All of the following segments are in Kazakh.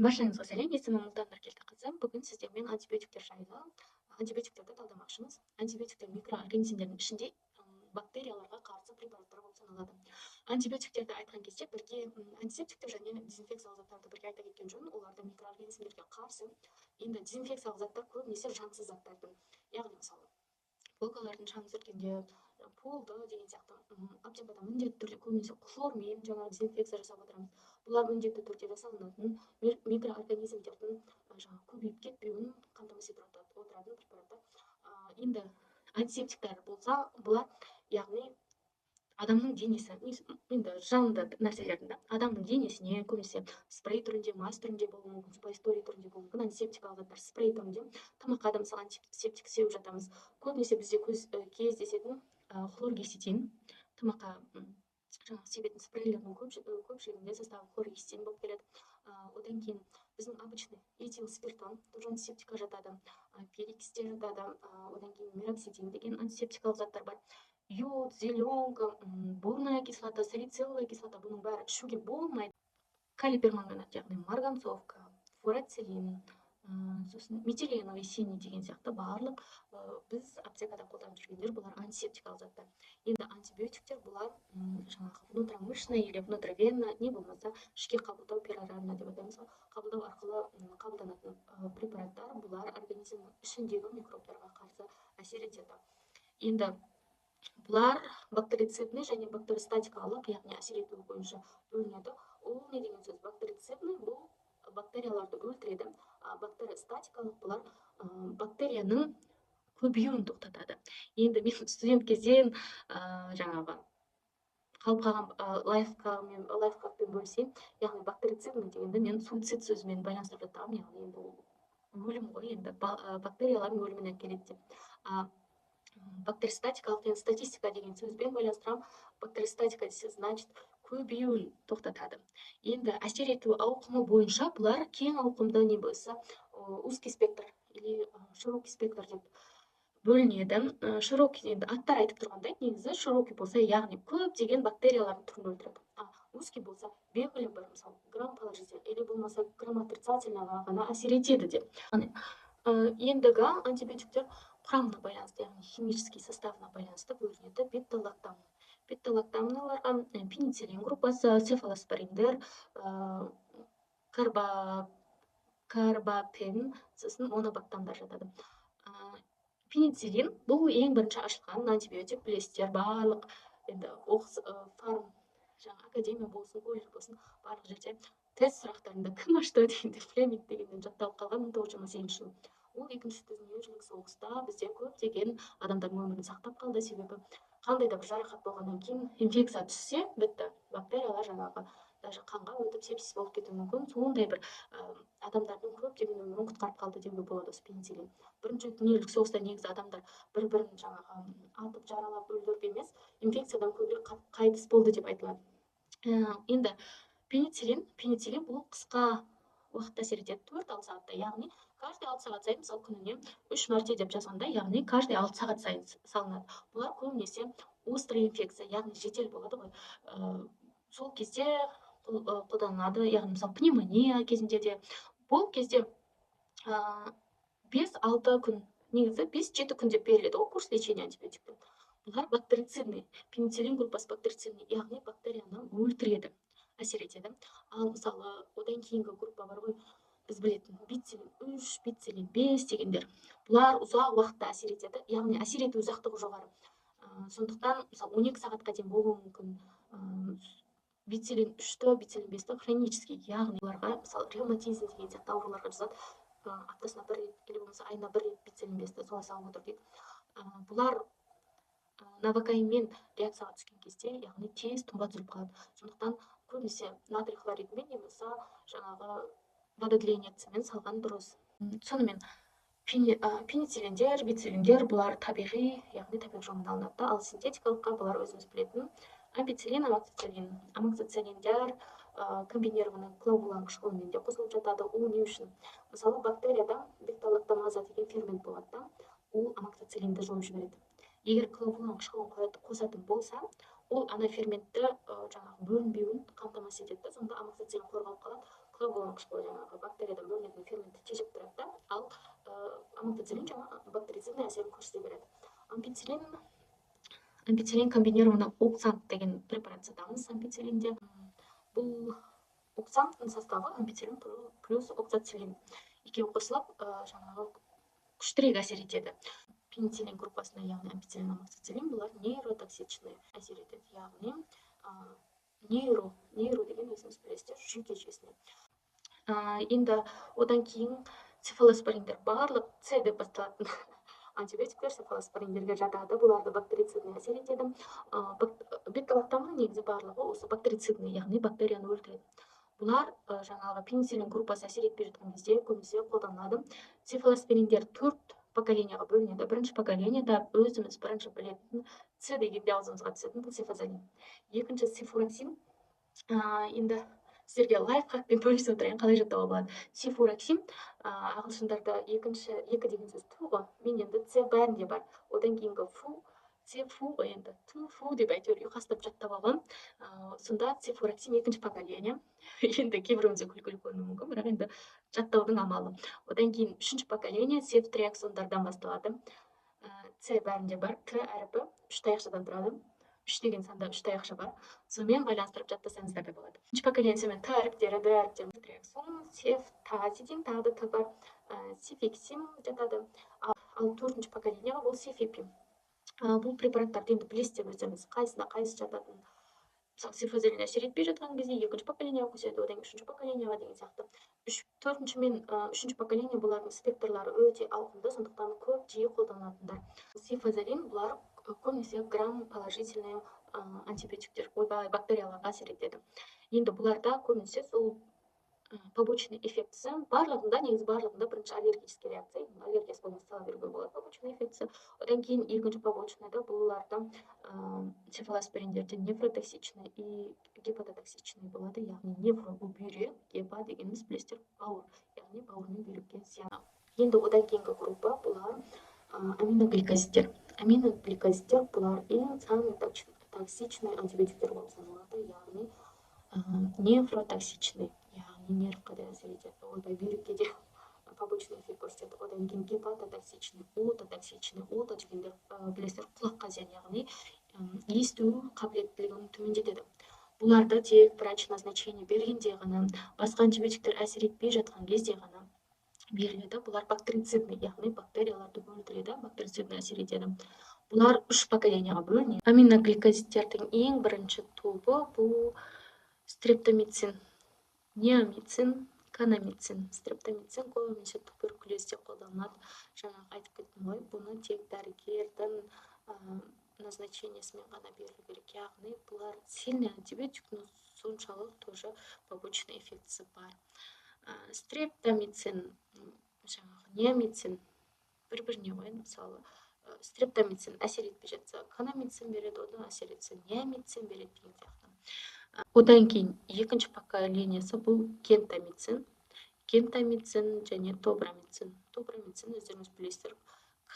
Баршаңызға сәлем, есімім Мұлтан Нұркелді. Бүгін сіздермен антибиотиктер жайлы антибиотиктерді талдамақшымыз. Антибиотиктер микроорганизмдердің ішінде бактерияларға қарсы препараттар болып саналады. Антибиотиктерді айтқан кезде бірге антисептиктер және дезинфекциялық заттарды бірге айта кеткен жөн. Оларды микроорганизмдерге қарсы. Енді дезинфекциялық заттар көбінесе жансыз заттардың, яғни мысалы полкалардың шаңын сүрткенде полды деген сияқты аптекада міндетті түрде көбінесе хлормен жаңағы дезинфекция жасап отырамыз. Бұлар міндетті түрде жасалынатын микроорганизмдердің жаңағы көбейіп кетпеуін қамтамасыз етіп отыратын препараттар. Енді антисептиктер болса, бұлар яғни адамның денесі, енді жанды нәрселердің адамның денесіне көбінесе спрей түрінде, мас түрінде болуы мүмкін, спайстори түрінде болуы мүмкін, антисептикалық заттар спрей түрінде тамаққа да мысалы антисептик сеуіп жатамыз. Көбінесе бізде кездесетін хлоргексидин, тамаққа жаңағы себетін спрейлердің көпшілігінде составы хлоргексидин болып келеді. Одан кейін біздің обычный этил спиртон тоже антисептикқа жатады, периксте жатады, одан кейін мироксидин деген антисептикалық заттар бар. Йод, зеленка, борная кислота, салициловая кислота, бұның бәрі ішуге болмайды. Калий перманганат, яғни марганцовка, фурацилин, сосын метиленовый синий деген сияқты барлық біз аптекада қолданып жүргендер бұлар антисептикалық заттар. Енді антибиотиктер бұлар жаңағы внутромышечно или внутривенно, не болмаса ішке қабылдау перорально деп атаймыз, қабылдау арқылы қабылданатын препараттар. Бұлар организмнің ішіндегі микробтарға қарсы әсер етеді. Енді бұлар бактерицидный және бактериостатикалық, яғни әсер етуі бойынша бөлінеді. Ол не деген сөз? Бактерицидный бұл бактерияларды өлтіреді, бактериостатикалық бұлар бактерияның көбеюін тоқтатады. Енді мен студент кезден жаңағы қалып қалған лайфхакпен бөлісейін. Яғни бактерицидный дегенді мен суицид сөзімен байланыстырып жатамын, яғни енді өлім ғой, енді бактериялардың өліміне келеді деп. Бактериостатикалық деген статистика деген сөзбен байланыстырамын. Бактериостатика десе, значит, көбеюін тоқтатады. Енді әсер ету ауқымы бойынша бұлар кең ауқымды, не болса узкий спектр или широкий спектр деп бөлінеді. Широкий енді аттар айтып тұрғандай, негізі широкий болса, яғни көптеген бактериялардың түрін өлтіреді. Узкий болса, белгілі бір, мысалы, грамм положительный или болмаса грамм отрицательныйға ғана әсер етеді деп. Ендігі антибиотиктер құрамына байланысты, яғни химический составына байланысты бөлінеді. Бета-лактамыналарға пенициллин группасы, цефалоспориндер, карбапен, сосын монобактамдар жатады. Пенициллин бұл ең бірінші ашылған антибиотик, білесіздер, барлық енді фарм, жаңа академия болсын, колледж болсын, барлық жерде тест сұрақтарында кім ашты дегенде Флеминг дегеннен жатталып қалған 1928 жылы. Ол екінші дүниежүзілік соғыста бізде көптеген адамдардың өмірін сақтап қалды. Себебі қандай да бір жарақат болғаннан кейін инфекция түссе, бітті, бактериялар жаңағы даже қанға өтіп сепсис болып кетуі мүмкін. Сондай бір адамдардың көптеген өмірін құтқарып қалды деуге болады осы пенициллин. Бірінші дүниежүзілік соғыста негізі адамдар бір-бірін жаңағы атып жаралап өлтіріп емес, инфекциядан көбірек қайтыс болды деп айтылады. Енді пенициллин бұл қысқа уақытта әсер етеді, 4-6 сағатта, яғни каждый 6 сағат сайын, мысалы күніне 3 мәрте деп жазғанда, яғни каждый 6 сағат сайын салынады. Бұлар көбінесе острый инфекция, яғни жедел болады ғой. Сол кезде қолданылады, яғни мысалы пневмония кезінде де. Бұл кезде 5-6 күн, негізі 5-7 күн деп беріледі ғой курс лечения антибиотикпен. Бұлар бактерицидный, пенициллин группасы бактерицидный, яғни бактерияны өлтіреді, әсер етеді. Ал мысалы одан кейінгі группа бар ғой, біз білетін бициллин 3, бициллин 5 дегендер. Бұлар ұзақ уақытта әсер етеді, яғни әсер ету ұзақтығы жоғары. Сондықтан мысалы 12 сағатқа дейін болуы мүмкін. Бициллин 3-ті, бициллин 5-ті хронический, яғни бұларға мысалы ревматизм деген сияқты ауруларға жазады. Аптасына 1 рет, или болмаса айына 1 рет бициллин 5-ті солай салып отыр дейді. Бұлар новокаинмен реакцияға түскен кезде, яғни тез тұнба түзіліп қалады. Сондықтан көбінесе натрий хлоридімен, не болса жаңағы вододлениециямен салған дұрыс. Сонымен пенициллиндер, бициллиндер бұлар табиғи, яғни табиғи жолмен алынады. Ал синтетикалыққа бұлар өзіміз білетін ампициллин, амоксициллиндер комбинированный клоувулан қышқылымен де қосылып жатады. Ол не үшін? Мысалы бактерияда бета-лактамаза деген фермент болады да, ол амоксициллинді жойып жібереді. Егер клоувулан қышқылын қосатын болса, ол ана ферментті жаңағы бөлінбеуін қамтамасыз етеді. Сонда амоксициллин қорғалып қалады. флавон кышкы жанагы бактериядан бөлүнөтүн ферментти тежеп турат да, ал аминопецилин жана бактерицидный әсерин көрсөтө берет. Ампицилин комбинированный оксант деген препарат сатабыз ампицилинде. Бул оксанттын составы ампицилин плюс оксацилин экөө кошулуп жанагы күчтүүрөөк әсер этет. Пенициллин группасына, яғни ампицилин, амоксициллин, булар нейротоксичный әсер етеді. Яғни нейро деген өзіңіз білесіздер, жүйке жүйесіне. Енді одан кейін цефалоспориндер, барлық С деп басталатын антибиотиктер цефалоспориндерге жатады. Буларды бактерицидный әсер етеді. Бета-лактамның негізі барлығы осы бактерицидный, яғни бактерияны өлтіреді. Булар жаңағы пенициллин группасы әсер етпей жатқан кезде көбінесе қолданылады. Цефалоспориндер 4 поколениеға бөлінеді. Бірінші поколенияда өзіміз бірінші білетін С дегенде аузымызға түсетін бұл цефазолин. Екінші цефураксин. Енді сіздерге лайфхакпен бөлісіп отырайын, қалай жаттауға болады. Цефураксин ағылшындарда екі деген сөз ту ғой. Мен енді С бәрінде бар. Одан кейінгі фу, цефу ғой енді. Фу деп әйтеуір ұйқастап жаттап алған. Сонда цефураксин екінші поколения. Енді кейбірімізге күлкілі көрінуі мүмкін, бірақ енді жаттаудың амалы. Одан кейін үшінші поколение цефтриаксондардан басталады. С бәрінде бар, Т әріпі 3 таяқшадан тұрады. 3 деген санда 3 таяқша бар. Сонымен байланыстырып жаттасаңыздар да болады. Үшінші поколениясымен Т әріптері, Д әріптері, цефтриаксон, цефтазидин, тағы да Т бар, цефиксин жатады. Ал төртінші поколенияға бұл цефепим. Бұл препараттарды енді білесіздер өздеріңіз, қайсына қайсы жататын. Цефазолин әсер етпей жатқан кезде екінші поколениеға көшеді, одан үшінші поколениеға деген сияқты. Төртінші мен үшінші поколение бұлардың спекторлары өте ауқымды, сондықтан көп жиі қолданылатындар. Цефазолин бұлар көбінесе грамм положительный антибиотиктер, бактерияларға әсер етеді. Енді бұларда көбінесе сол побочный эффектісі барлығында, негізі барлығында бірінші аллергический реакция, аллергиясы болмаса сала беруге болады побочный эффектісі. Одан кейін екінші побочныйда бұларда цефалоспориндерде нефротоксичный и гепатотоксичный болады, яғни нефро бұл бүйрек, гепа дегеніміз білесіздер бауыр, яғни бауыр мен бүйрекке зиян. Енді одан кейінгі группа бұлар аминогликозидтер. Аминогликозидтер бұлар ең самый токсичный антибиотиктер болып саналады, яғни нефротоксичный, яғни нервқа да әсер етеді, ойбай бүйрекке де побочный эффект көрсетеді. Одан кейін гепатотоксичный, ототоксичный, ото дегендер білесіздер құлаққа зиян, яғни есту қабілеттілігін төмендетеді. Бұларды тек врач назначение бергенде ғана, басқа антибиотиктер әсер етпей жатқан кезде ғана беріледі. Бұлар бактерицидный, яғни бактерияларды өлтіреді, бактерицидный әсер етеді. Бұлар 3 поколенияға бөлінеді. Аминогликозидтердің ең бірінші тобы бұл стрептомицин, неомицин, канамицин. Стрептомицин көбінесе туберкулезде қолданылады. Жаңа айтып кеттім ғой, бұны тек дәрігердің назначениесімен ғана берілу керек. Яғни бұлар сильный антибиотик, но соншалық тоже побочный эффектісі бар. Стрептомицин, жаңағы неомицин бір-біріне ғой, мысалы стрептомицин әсер етпей жатса, канамицин береді, одан әсер етсе, неомицин береді деген сияқты. Одан кейін екінші поколениясы бұл гентамицин және тобрамицин. Тобрамицин өздеріңіз білесіздер,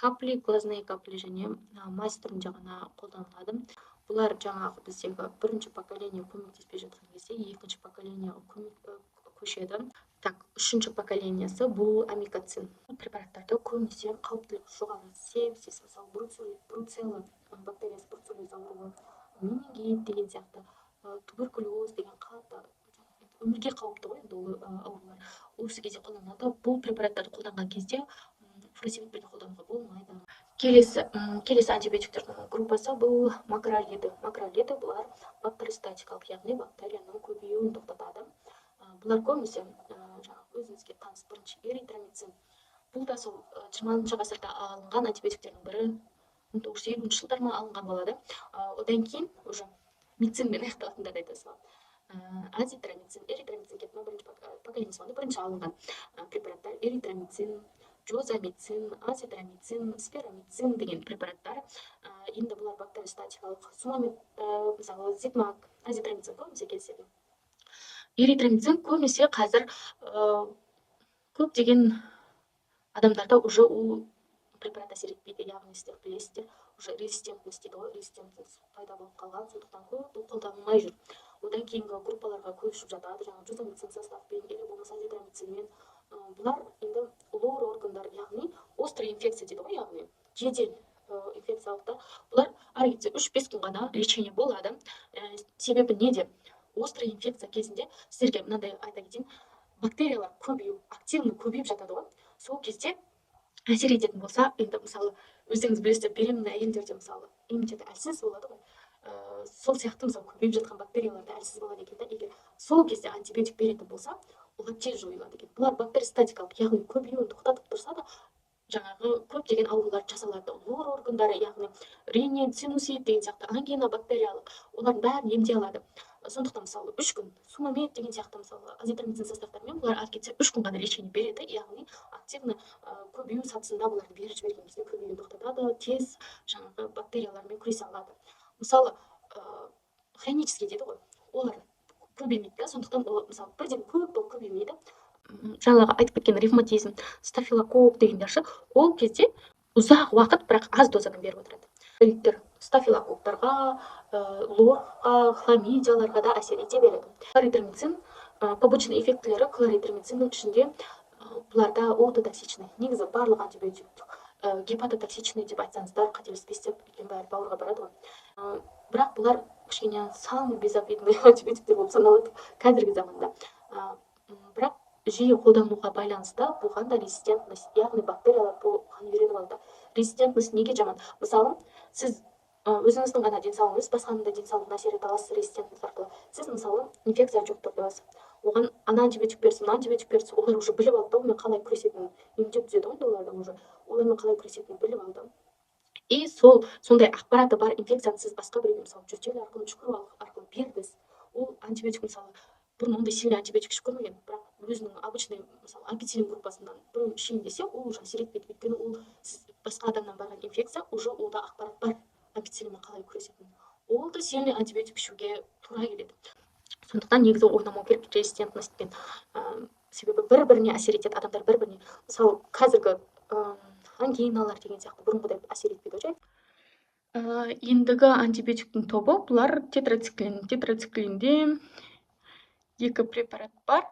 капли, глазные капли және мазь түрінде ғана қолданылады. Бұлар жаңағы біздегі бірінші поколение көмектеспей жатқан кезде екінші поколенияға көшеді. Үшінші поколениясы бұл амикоцин. Препараттарда көбінесе қауіптілік жоғары, сепсис, мысалы бруцелла бактериясы, бруцеллез ауруы, менингит деген сияқты, туберкулез деген қатты өмірге қауіпті ғой енді ол аурулар. Осы кезде қолданылады. Бұл препараттарды қолданған кезде фуросемидпен қолдануға болмайды. Келесі антибиотиктердің группасы бұл макролиды. Макролиды бұлар бактериостатикалық, яғни бактерияның көбеюін тоқтатады. Бұлар көбінесе өзіңізге таныс бірінші эритромицин. Бұл да сол 20-шы ғасырда алынған антибиотиктердің бірі, 1950 жылдарда алынған болады. Одан кейін уже мицинмен аяқталатындарды айтасыз ба. Азитромицин, эритромицин кетті, бірінші поколениясы бірінші алынған препараттар эритромицин, джозамицин, азитромицин, сферомицин деген препараттар. Енді бұлар бактериостатикалық, сумамид, мысалы зитмак, азитромицин көбінесе келіседі. Эритромицин көбінесе қазір көптеген адамдарда уже ол препарат әсер етпейді, яғни сіздер білесіздер, уже резистентность дейді ғой, резистентность пайда болып қалған, сондықтан көп бұл қолданылмай жүр. одан кийинки группаларга көбүшүп жатат, жаңы жузамицин составпен или болбосо азитромицин менен. Булар эми лоор органдар, яғни острый инфекция дейді ғой, яғни жедел инфекциялыктар. Булар ар кетсе 3-5 күн гана лечение болады. Себеби неде? Острый инфекция кезинде силерге мындай айта кетейин, бактериялар көбөйүп, активный көбөйүп жатады ғой. Сол кезде әсер ететін болса, енді мысалы өзіңіз білесіздер, беременный әйелдерде мысалы иммунитеті әлсіз болады ғой. Сол сияқты мысалы көбейіп жатқан бактериялар да әлсіз болады екен да. Егер сол кезде антибиотик беретін болса, олар тез жойылады екен. Бұлар бактериостатикалық, яғни көбеюін тоқтатып тұрса да, жаңағы көптеген аурулар жасалады. Лор органдары, яғни ринит, синусит деген сияқты ангина бактериялық, олардың бәрін емдей алады. Сондықтан мысалы 3 күн сумамед деген сияқты мысалы азитромицин составтарымен бұлар ары кетсе 3 күн ғана лечение береді, яғни активный көбею сатысында бұларды беріп жіберген кезде көбеюін тоқтатады, тез жаңағы бактериялармен күресе алады. Мысалы хронический дейді ғой, олар көбеймейді да, сондықтан мысалы бірден көп болып көбеймейді. Жаңағы айтып кеткен ревматизм, стафилококк дегендер ол кезде ұзақ уақыт бірақ аз дозадан беріп отырады. Ликтер стафилококктарға, лорға, хламидияларға да әсер ете береді. Клоритромицин побочный эффектілері клоритромициннің ішінде бұларда ототоксичный. Негізі барлық антибиотик гепатотоксичный деп айтсаңыздар қателеспейсіздер, өйткені бәрі бауырға барады ғой. Бірақ бұлар кішкене самый безобидный антибиотиктер болып саналады қазіргі заманда. Бірақ жиі қолдануға байланысты бұған да резистентность, яғни бактериялар бұған үйреніп алды. Резистентность неге жаман? Мысалы, сіз өзіңіздің ғана денсаулығыңыз басқаның да денсаулығына әсер ете аласыз резистентность арқылы. Сіз мысалы инфекция жоқ деп қоясыз. Оған ана антибиотик берсін, олар уже біліп алды, мен қалай күресетінін, иммунитет түзеді ғой оларда уже. Олармен қалай күресетінін біліп алды. И сондай ақпараты бар инфекцияны сіз басқа біреуге мысалы жөтел арқылы, жүгіру арқылы бердіңіз. Ол антибиотик мысалы бұрын ондай сильный антибиотик ішіп көрмеген, бірақ өзінің обычный мысалы ампицилин группасынан біреу ішейін десе, ол уже әсер етпейді. Өйткені ол сіз басқа адамнан барған инфекция, уже олда ақпарат бар ампицилинмен қалай күресетінін. Ол да сильный антибиотик ішуге тура келеді. Сондықтан негізі ойнамау керек резистентностьпен. Себебі бір-біріне әсер етеді адамдар, бір-біріне. Мысалы қазіргі ангиналар деген сияқты бұрынғыдай әсер етпейді жай. Ендігі антибиотиктің тобы бұлар тетрациклин. Тетрациклинде 2 препарат бар.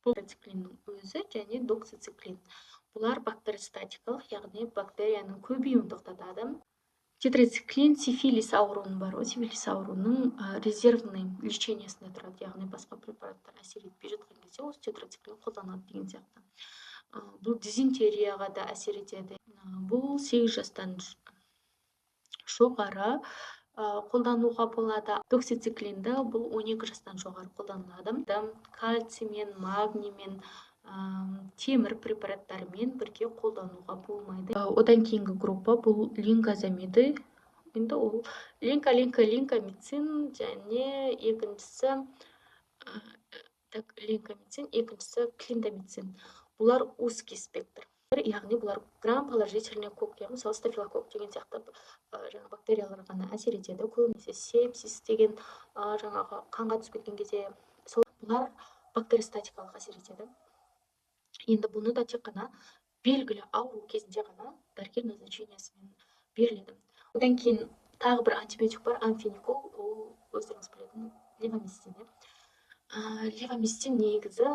Бұл тетрациклиннің өзі және доксициклин. Бұлар бактериостатикалық, яғни бактерияның көбеюін тоқтатады. Тетрациклин сифилис ауруының бар. Сифилис ауруының резервный лечениесіне тұрады, яғни басқа препараттар әсер етпей жатқан кезде осы тетрациклин қолданады деген сияқты. Бұл дизентерияға да әсер етеді. Бұл 8 жастан жоғары қолдануға болады. Доксициклинді бұл 12 жастан жоғары қолданылады. Кальциймен, магниймен, темір препараттарымен бірге қолдануға болмайды. Одан кейінгі группа бұл линкозамиды. Енді ол линкомицин және екіншісі клиндамицин. Бұлар узкий спектр. Яғни бұлар грам положительный кок, яғни мысалы стафилококк деген сияқты жаңа бактериялар ғана әсер етеді. Көбінесе сепсис деген жаңағы қанға түсіп кеткен кезде бұлар бактериостатикалық әсер етеді. Енді бұны да тек қана белгілі ауру кезінде ғана дәрігер назначениесімен беріледі. Одан кейін тағы бір антибиотик бар, амфеникол, ол өздеріңіз білетін левомистин. Левомистин негізі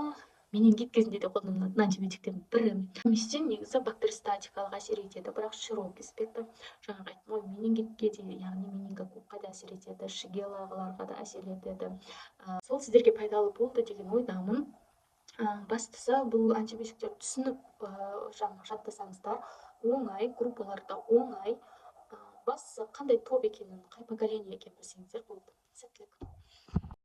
менингит кезінде де қолданылатын антибиотиктердің бірі. Левомистин негізі бактериостатикалық әсер етеді, бірақ широкий спектр. Жаңағы айттым ғой, менингитке де, яғни менингококқа да әсер етеді, шигеллаларға да әсер етеді. Сол сіздерге пайдалы болды деген ойдамын. Бастысы бұл антибиотиктер түсініп жаттасаңыздар оңай, группаларда оңай, бастысы қандай топ екенін, қай поколение екенін білсеңіздер болды. Сәттілік.